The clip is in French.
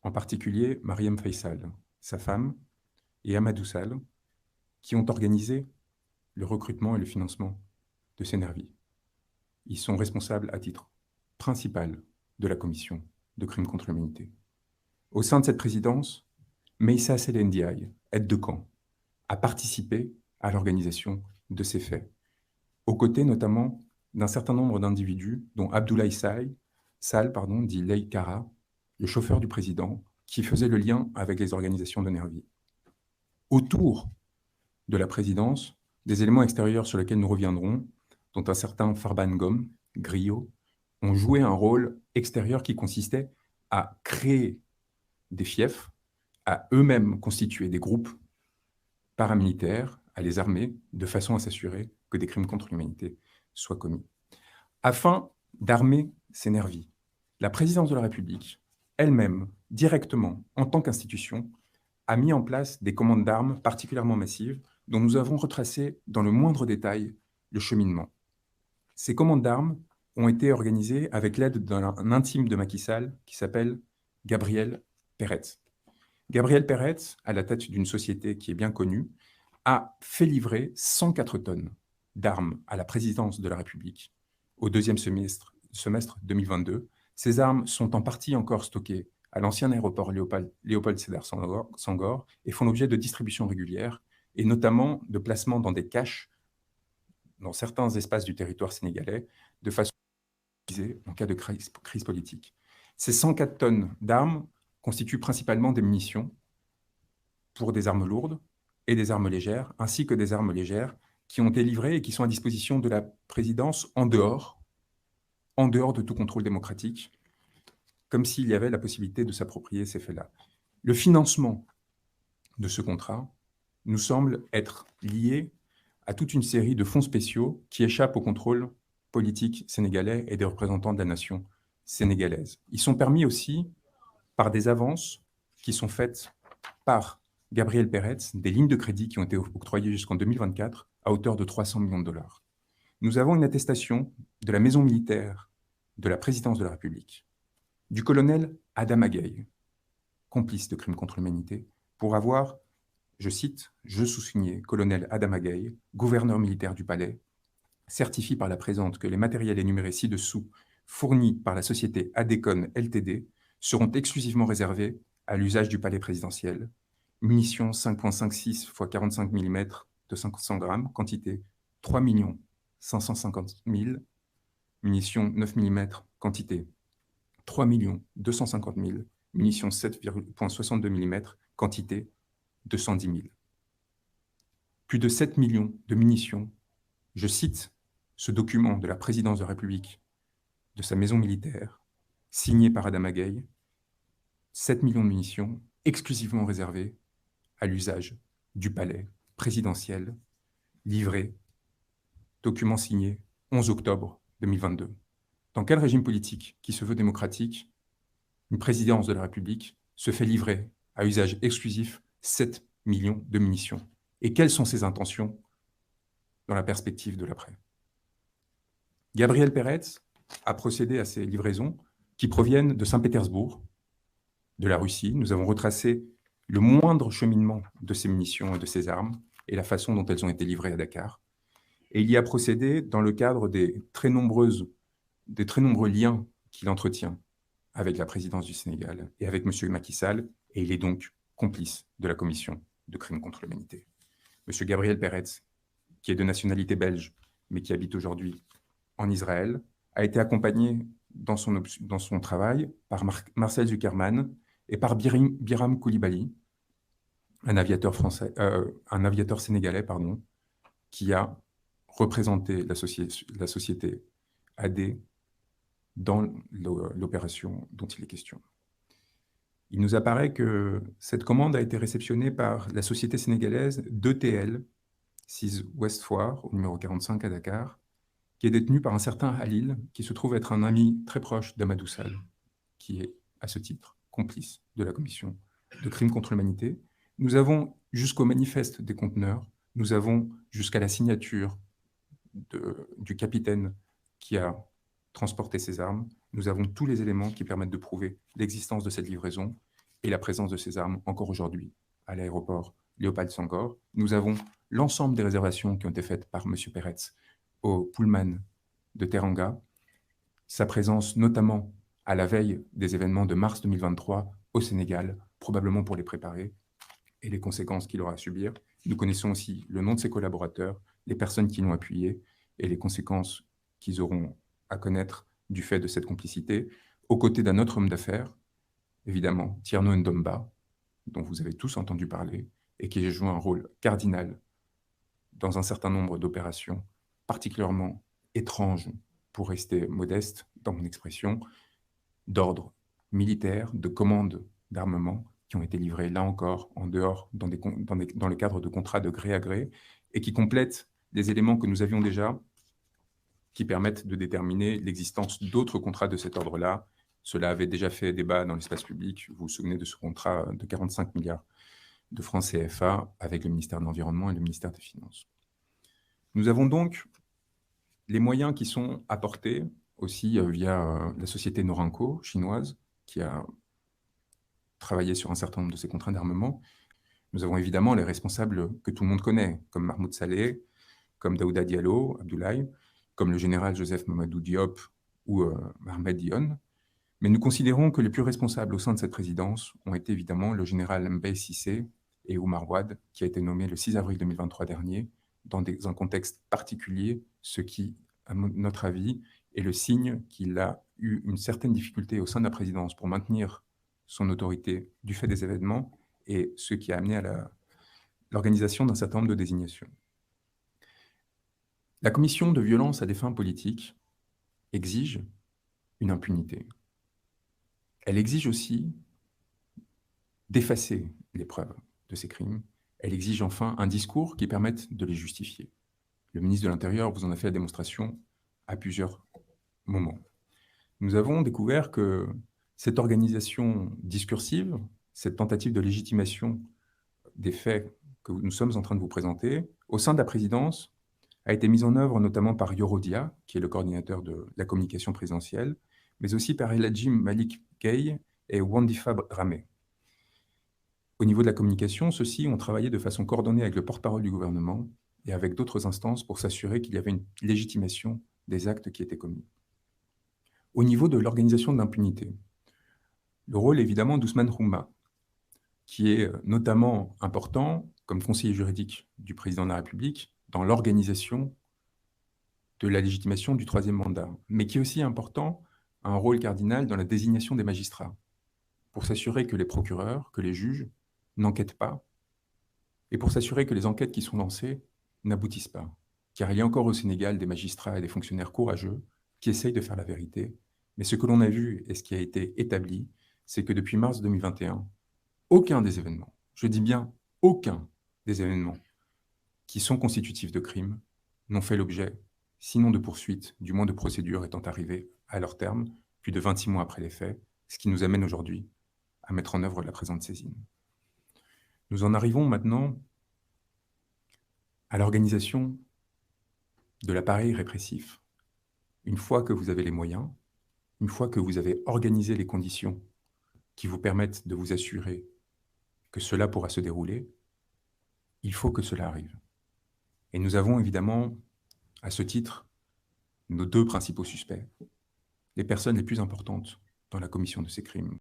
en particulier Mariam Faisal, sa femme, et Amadou Sall, qui ont organisé le recrutement et le financement de ces nervis. Ils sont responsables à titre principal de la commission de crimes contre l'humanité. Au sein de cette présidence, Meissa Sele Ndiaye, aide de camp, a participé à l'organisation de ces faits, aux côtés notamment d'un certain nombre d'individus, dont Abdoulaye Sall, dit Lei Kara, le chauffeur du président, qui faisait le lien avec les organisations de nervis. Autour de la présidence, des éléments extérieurs sur lesquels nous reviendrons, dont un certain Farban Ngom, griot, ont joué un rôle extérieur qui consistait à créer des fiefs, à eux-mêmes constituer des groupes paramilitaires, à les armer, de façon à s'assurer que des crimes contre l'humanité soient commis. Afin d'armer ces nervis, la présidence de la République, elle-même, directement, en tant qu'institution, a mis en place des commandes d'armes particulièrement massives dont nous avons retracé dans le moindre détail le cheminement. Ces commandes d'armes ont été organisées avec l'aide d'un intime de Macky Sall qui s'appelle Gabriel Peretz. Gabriel Peretz, à la tête d'une société qui est bien connue, a fait livrer 104 tonnes d'armes à la présidence de la République au deuxième semestre 2022. Ces armes sont en partie encore stockées à l'ancien aéroport Léopold Sédar Senghor et font l'objet de distributions régulières et notamment de placement dans des caches dans certains espaces du territoire sénégalais de façon à utiliser en cas de crise politique. Ces 104 tonnes d'armes constituent principalement des munitions pour des armes lourdes et des armes légères, ainsi que des armes légères qui ont été livrées et qui sont à disposition de la présidence en dehors de tout contrôle démocratique, comme s'il y avait la possibilité de s'approprier ces faits-là. Le financement de ce contrat nous semble être lié à toute une série de fonds spéciaux qui échappent au contrôle politique sénégalais et des représentants de la nation sénégalaise. Ils sont permis aussi par des avances qui sont faites par Gabriel Peretz, des lignes de crédit qui ont été octroyées jusqu'en 2024 à hauteur de 300 millions de dollars. Nous avons une attestation de la maison militaire de la présidence de la République, du colonel Adama Gaye, complice de crimes contre l'humanité, pour avoir, je cite, « Je sous-signais colonel Adama Gaye, gouverneur militaire du palais, certifie par la présente que les matériels énumérés ci-dessous, fournis par la société Adecon Ltd, seront exclusivement réservés à l'usage du palais présidentiel. Munitions 5,56 x 45 mm de 500 grammes, quantité 3 550 000. Munitions 9 mm, quantité 3 250 000. Munitions 7,62 mm, quantité 210 000. Plus de 7 millions de munitions, je cite ce document de la présidence de la République, de sa maison militaire, signé par Adama Gaye, 7 millions de munitions exclusivement réservées à l'usage du palais présidentiel, livré, document signé 11 octobre 2022. Dans quel régime politique qui se veut démocratique, une présidence de la République se fait livrer à usage exclusif 7 millions de munitions? Et quelles sont ses intentions dans la perspective de l'après? Gabriel Peretz a procédé à ces livraisons qui proviennent de Saint-Pétersbourg, de la Russie. Nous avons retracé le moindre cheminement de ces munitions et de ces armes et la façon dont elles ont été livrées à Dakar. Et il y a procédé dans le cadre des très nombreux liens qu'il entretient avec la présidence du Sénégal et avec M. Macky Sall, et il est donc complice de la commission de crimes contre l'humanité. M. Gabriel Peretz, qui est de nationalité belge, mais qui habite aujourd'hui en Israël, a été accompagné dans son travail par Marcel Zuckerman et par Biram Koulibaly, un aviateur sénégalais, qui a représenté la société AD dans l'opération dont il est question. Il nous apparaît que cette commande a été réceptionnée par la société sénégalaise d'ETL, 6 Ouest Foire, au numéro 45 à Dakar, qui est détenu par un certain Halil, qui se trouve être un ami très proche d'Amadou Sall, qui est, à ce titre, complice de la commission de crimes contre l'humanité. Nous avons jusqu'au manifeste des conteneurs, nous avons jusqu'à la signature du capitaine qui a transporté ces armes, nous avons tous les éléments qui permettent de prouver l'existence de cette livraison et la présence de ces armes encore aujourd'hui à l'aéroport Léopold Senghor. Nous avons l'ensemble des réservations qui ont été faites par M. Peretz au Pullman de Teranga, sa présence notamment à la veille des événements de mars 2023 au Sénégal, probablement pour les préparer, et les conséquences qu'il aura à subir. Nous connaissons aussi le nom de ses collaborateurs, les personnes qui l'ont appuyé et les conséquences qu'ils auront à connaître du fait de cette complicité, aux côtés d'un autre homme d'affaires, évidemment, Tierno Ndomba, dont vous avez tous entendu parler, et qui a joué un rôle cardinal dans un certain nombre d'opérations particulièrement étranges, pour rester modeste dans mon expression, d'ordre militaire, de commandes d'armement, qui ont été livrées, là encore, en dehors, dans le cadre de contrats de gré à gré, et qui complètent des éléments que nous avions déjà, qui permettent de déterminer l'existence d'autres contrats de cet ordre-là. Cela avait déjà fait débat dans l'espace public. Vous vous souvenez de ce contrat de 45 milliards de francs CFA avec le ministère de l'Environnement et le ministère des Finances. Nous avons donc les moyens qui sont apportés aussi via la société Norinco chinoise, qui a travaillé sur un certain nombre de ces contrats d'armement. Nous avons évidemment les responsables que tout le monde connaît, comme Mahmoud Saleh, comme Daouda Diallo, Abdoulaye, comme le général Joseph Mamadou Diop ou Ahmed Dione. Mais nous considérons que les plus responsables au sein de cette présidence ont été évidemment le général Mbaye Cissé et Oumar Wade, qui a été nommé le 6 avril 2023 dernier, dans un contexte particulier, ce qui, à notre avis, est le signe qu'il a eu une certaine difficulté au sein de la présidence pour maintenir son autorité du fait des événements, et ce qui a amené à l'organisation d'un certain nombre de désignations. La commission de violence à des fins politiques exige une impunité. Elle exige aussi d'effacer les preuves de ces crimes. Elle exige enfin un discours qui permette de les justifier. Le ministre de l'Intérieur vous en a fait la démonstration à plusieurs moments. Nous avons découvert que cette organisation discursive, cette tentative de légitimation des faits que nous sommes en train de vous présenter, au sein de la présidence, a été mise en œuvre notamment par Yorodia, qui est le coordinateur de la communication présidentielle, mais aussi par Eladji Malik Gueye et Wandifa Dramé. Au niveau de la communication, ceux-ci ont travaillé de façon coordonnée avec le porte-parole du gouvernement et avec d'autres instances pour s'assurer qu'il y avait une légitimation des actes qui étaient commis. Au niveau de l'organisation de l'impunité, le rôle évidemment d'Ousmane Houma, qui est notamment important comme conseiller juridique du président de la République dans l'organisation de la légitimation du troisième mandat, mais qui est aussi important, a un rôle cardinal dans la désignation des magistrats, pour s'assurer que les procureurs, que les juges n'enquêtent pas, et pour s'assurer que les enquêtes qui sont lancées n'aboutissent pas. Car il y a encore au Sénégal des magistrats et des fonctionnaires courageux qui essayent de faire la vérité, mais ce que l'on a vu et ce qui a été établi, c'est que depuis mars 2021, aucun des événements, je dis bien aucun des événements qui sont constitutifs de crimes n'ont fait l'objet, sinon de poursuites, du moins de procédures étant arrivées à leur terme, plus de 26 mois après les faits, ce qui nous amène aujourd'hui à mettre en œuvre la présente saisine. Nous en arrivons maintenant à l'organisation de l'appareil répressif. Une fois que vous avez les moyens, une fois que vous avez organisé les conditions qui vous permettent de vous assurer que cela pourra se dérouler, il faut que cela arrive. Et nous avons évidemment, à ce titre, nos deux principaux suspects, les personnes les plus importantes dans la commission de ces crimes.